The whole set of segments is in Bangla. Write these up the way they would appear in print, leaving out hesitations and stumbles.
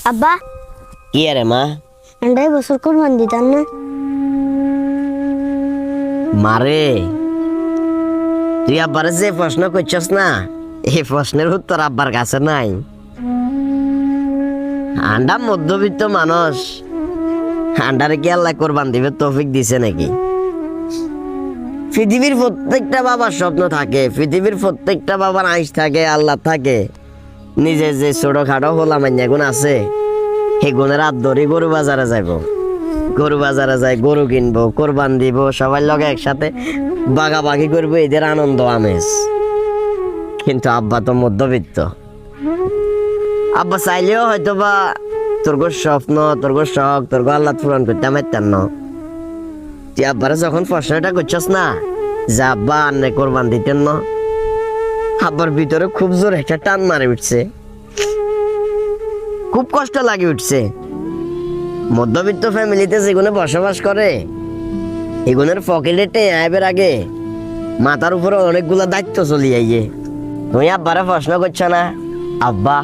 আব্বা কি আরে মা? এন্ডাই বছর কোরবান দিতাম না। মারে, তুই আব্বারে যে প্রশ্ন করছস না, এই প্রশ্নের উত্তর আব্বার কাছে নাই। আন্ডা মধ্যবিত্ত মানুষ, আন্ডারে কি আল্লাহ কোরবান দিবে তৌফিক দিছে নাকি? পৃথিবীর প্রত্যেকটা বাবার স্বপ্ন থাকে, পৃথিবীর প্রত্যেকটা বাবার আইস থাকে, আল্লাহ থাকে। নিজে যে ছোটখাটো হোলা মান্যা গুণ আছে, সেই গুণের হাত ধরে গরু বাজারে যাইব, গরু বাজারে যাই গরু কিনবো, কোরবান দিব, সবাই লগে একসাথে বাগাবাগি করবো, এদের আনন্দ আমেজ। কিন্তু আব্বা তো মধ্যবিত্ত। আব্বা চাইলেও হয়তো বা তোর স্বপ্ন, তোর শখ, তোর আল্লাহ পূরণ করতে পারতেন না। তুই আব্বারে যখন প্রশ্নটা করছস না যে আব্বা আন্নে কোরবান দিতেন না, আব্বার ভিতরে খুব জোর একটা টান মারে উঠছে, খুব কষ্ট লাগে উঠছে। মধ্যবিত্ত ফ্যামিলিতে যেগুলো বসবাস করে, এগুলোর পকেটে আইবের আগে মাথার উপরে অনেকগুলো দায়িত্ব চলি আইয়ে। তুমি আব্বারে প্রশ্ন করছো না আব্বা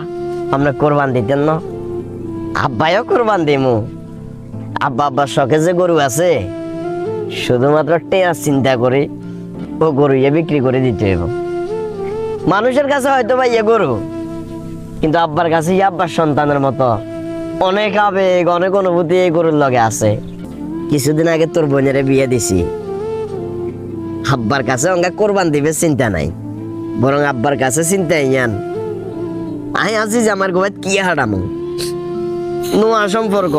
আমরা কোরবান দিতেন না? আব্বাইও কোরবান দিমু। আব্বার শখে যে গরু আছে, শুধুমাত্র টেয়া চিন্তা করে ও গরু বিক্রি করে দিতে হইব। মানুষের কাছে হয়তো বা গরু, কিন্তু আব্বার কাছে আব্বার সন্তানের মতো অনেক আবেগ, অনেক অনুভূতি এই গরুর লগে আছে। কিছুদিন আগে তোর বোনের বিয়ে দিছি, আব্বার কাছে অঙ্গা কোরবান দিবে চিন্তা নাই, বরং আব্বার কাছে চিন্তা ইয়ান আই আছি যে আমার গোবাত কি হারামো নোয়া সম্পর্ক।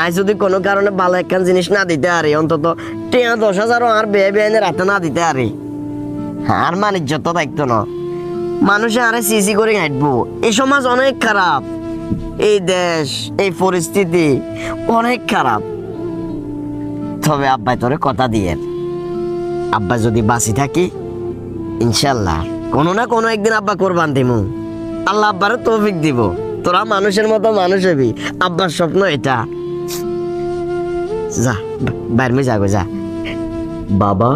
আই যদি কোনো কারণে ভালো একখান জিনিস না দিতে আরে, অন্তত 10,000 আর বেআইনের হাতে না দিতে আরে, আর মানিজ্য তো থাকতো না। মানুষে আরে সিসি করে হাঁটবো। এই সমাজ অনেক খারাপ, এই দেশ, এই পরিস্থিতি অনেক খারাপ। তবে আব্বাই তোরে কথা দিয়ে, আব্বা যদি বাঁচি থাকি ইনশাল্লাহ কোনো না কোনো একদিন আব্বা কোরবান দিমু। আল্লাহ আব্বারও তৌফিক দিব, তোরা মানুষের মতো মানুষ হবি। আব্বার স্বপ্ন এটা। যা বাইরে যাগো যা। বাবা,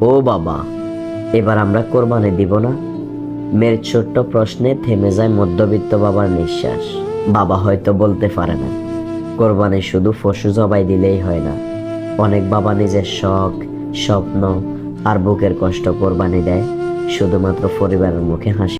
ও বাবা, এবার আমরা কোরবানি দিব না? মেয়ের ছোট্ট প্রশ্নে থেমে যায় মধ্যবিত্ত বাবার নিঃশ্বাস। বাবা হয়তো বলতে পারে না কোরবানি শুধু পশু জবাই দিলেই হয় না। অনেক বাবা নিজের শখ, স্বপ্ন আর বুকের কষ্ট কোরবানি দেয় শুধুমাত্র পরিবারের মুখে হাসি